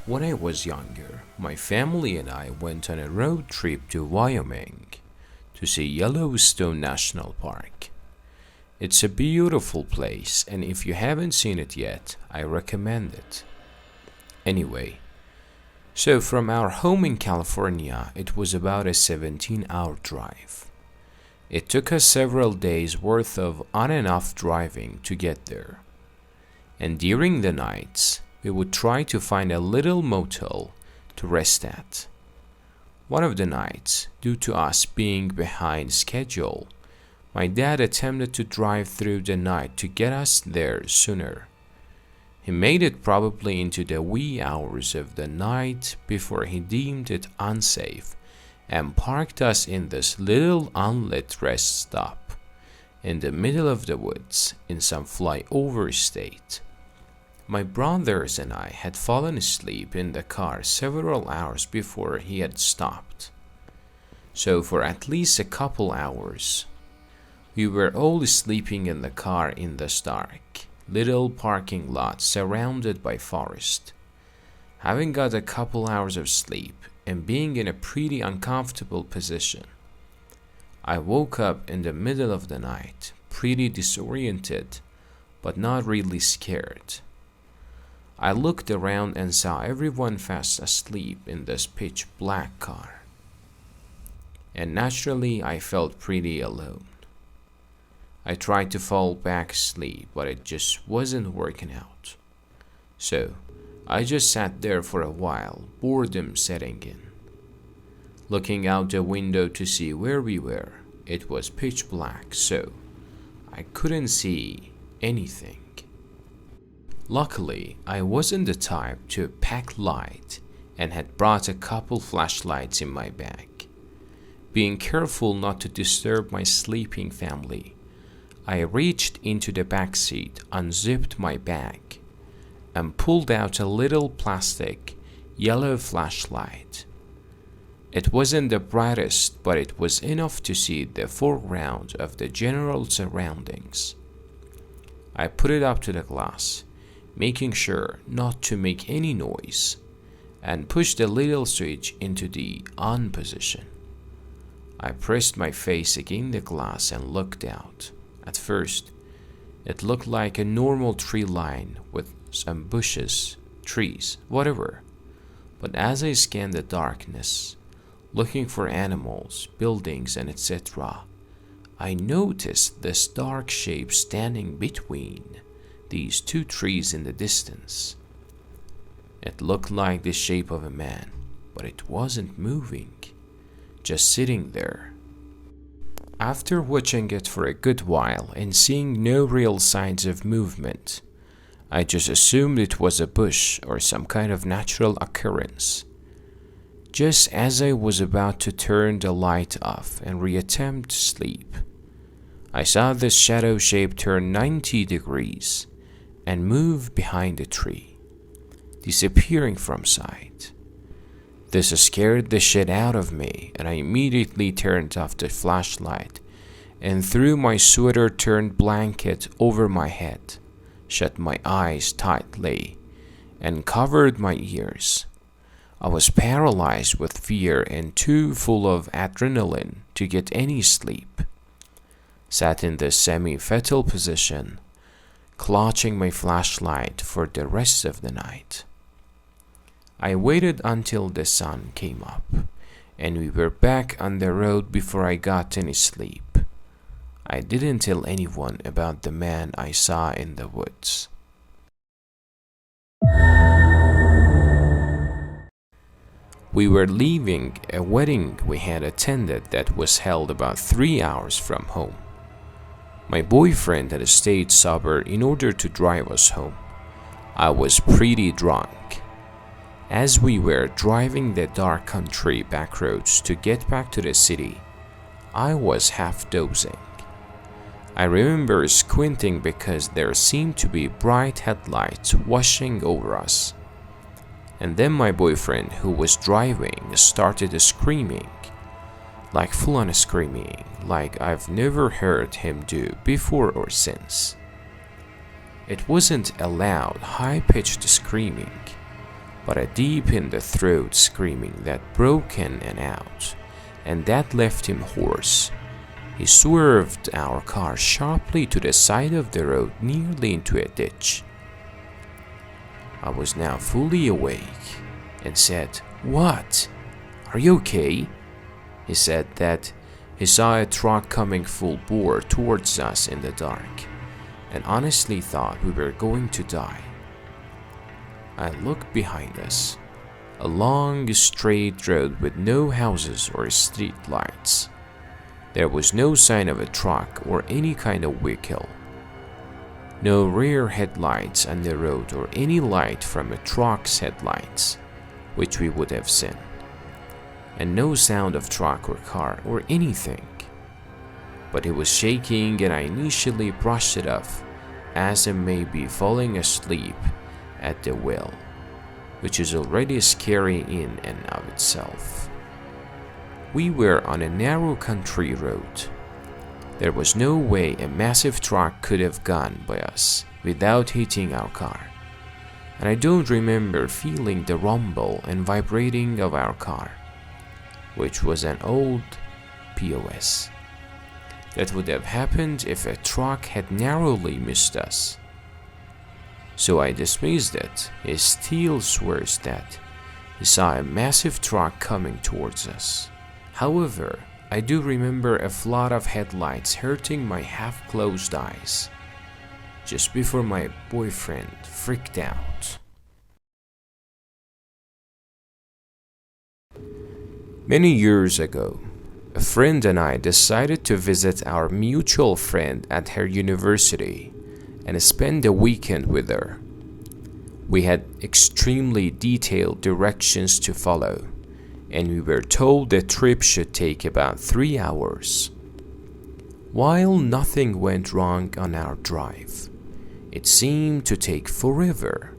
When I was younger, my family and I went on a road trip to Wyoming to see Yellowstone National Park. It's a beautiful place, and if you haven't seen it yet, I recommend it. Anyway, so from our home in California, it was about a 17-hour drive. It took us several days worth of on and off driving to get there. And during the nights, we would try to find a little motel to rest at. One of the nights, due to us being behind schedule, my dad attempted to drive through the night to get us there sooner. He made it probably into the wee hours of the night before he deemed it unsafe and parked us in this little unlit rest stop in the middle of the woods in some flyover state. My brothers and I had fallen asleep in the car several hours before he had stopped. So for at least a couple hours, we were all sleeping in the car in this dark, little parking lot surrounded by forest. Having got a couple hours of sleep and being in a pretty uncomfortable position, I woke up in the middle of the night, pretty disoriented, but not really scared. I looked around and saw everyone fast asleep in this pitch black car. And naturally, I felt pretty alone. I tried to fall back asleep, but it just wasn't working out. So, I just sat there for a while, boredom setting in. Looking out the window to see where we were, it was pitch black, so I couldn't see anything. Luckily, I wasn't the type to pack light and had brought a couple flashlights in my bag. Being careful not to disturb my sleeping family, I reached into the back seat, unzipped my bag, and pulled out a little plastic yellow flashlight. It wasn't the brightest, but it was enough to see the foreground of the general surroundings. I put it up to the glass, making sure not to make any noise, and pushed the little switch into the on position. I pressed my face against the glass and looked out. At first, it looked like a normal tree line with some bushes, trees, whatever. But as I scanned the darkness, looking for animals, buildings, and etc., I noticed this dark shape standing between these two trees in the distance. It looked like the shape of a man, but it wasn't moving, just sitting there. After watching it for a good while and seeing no real signs of movement, I just assumed it was a bush or some kind of natural occurrence. Just as I was about to turn the light off and reattempt sleep, I saw this shadow shape turn 90 degrees and move behind a tree, disappearing from sight. This scared the shit out of me, and I immediately turned off the flashlight and threw my sweater-turned blanket over my head, shut my eyes tightly, and covered my ears. I was paralyzed with fear and too full of adrenaline to get any sleep. Sat in this semi-fetal position, clutching my flashlight for the rest of the night. I waited until the sun came up, and we were back on the road before I got any sleep. I didn't tell anyone about the man I saw in the woods. We were leaving a wedding we had attended that was held about 3 hours from home. My boyfriend had stayed sober in order to drive us home. I was pretty drunk. As we were driving the dark country back roads to get back to the city, I was half dozing. I remember squinting because there seemed to be bright headlights washing over us. And then my boyfriend, who was driving, started screaming. Like full-on screaming, like I've never heard him do before or since. It wasn't a loud, high-pitched screaming, but a deep in the throat screaming that broke in and out, and that left him hoarse. He swerved our car sharply to the side of the road, nearly into a ditch. I was now fully awake and said, "What? Are you okay?" He said that he saw a truck coming full bore towards us in the dark, and honestly thought we were going to die. I looked behind us, a long straight road with no houses or street lights. There was no sign of a truck or any kind of vehicle. No rear headlights on the road or any light from a truck's headlights, which we would have seen. And no sound of truck or car or anything. But it was shaking, and I initially brushed it off as I may be falling asleep at the wheel, which is already scary in and of itself. We were on a narrow country road. There was no way a massive truck could have gone by us without hitting our car, and I don't remember feeling the rumble and vibrating of our car, which was an old POS. That would have happened if a truck had narrowly missed us. So I dismissed it. He still swears that he saw a massive truck coming towards us. However, I do remember a flood of headlights hurting my half-closed eyes just before my boyfriend freaked out. Many years ago, a friend and I decided to visit our mutual friend at her university and spend the weekend with her. We had extremely detailed directions to follow, and we were told the trip should take about 3 hours. While nothing went wrong on our drive, it seemed to take forever.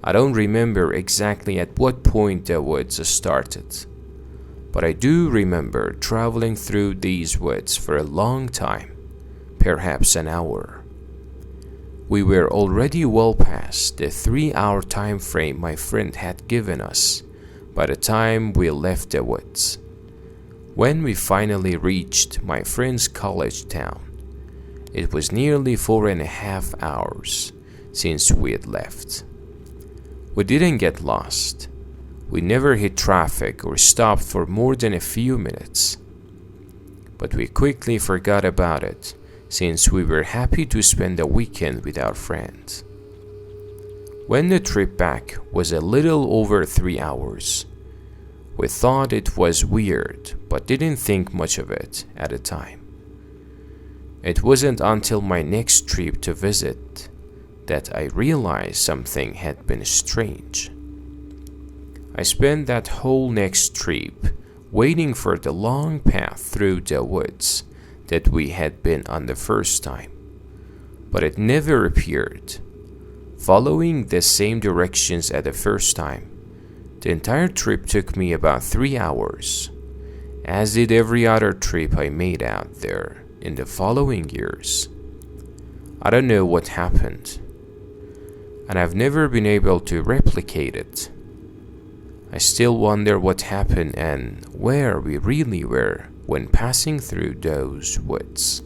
I don't remember exactly at what point the woods started, but I do remember traveling through these woods for a long time, perhaps an hour. We were already well past the 3-hour time frame my friend had given us by the time we left the woods. When we finally reached my friend's college town, it was nearly 4.5 hours since we had left. We didn't get lost. We never hit traffic or stopped for more than a few minutes. But we quickly forgot about it, since we were happy to spend the weekend with our friends. When the trip back was a little over 3 hours, we thought it was weird, but didn't think much of it at the time. It wasn't until my next trip to visit that I realized something had been strange. I spent that whole next trip waiting for the long path through the woods that we had been on the first time, but it never appeared. Following the same directions as the first time, the entire trip took me about 3 hours, as did every other trip I made out there in the following years. I don't know what happened, and I've never been able to replicate it. I still wonder what happened and where we really were when passing through those woods.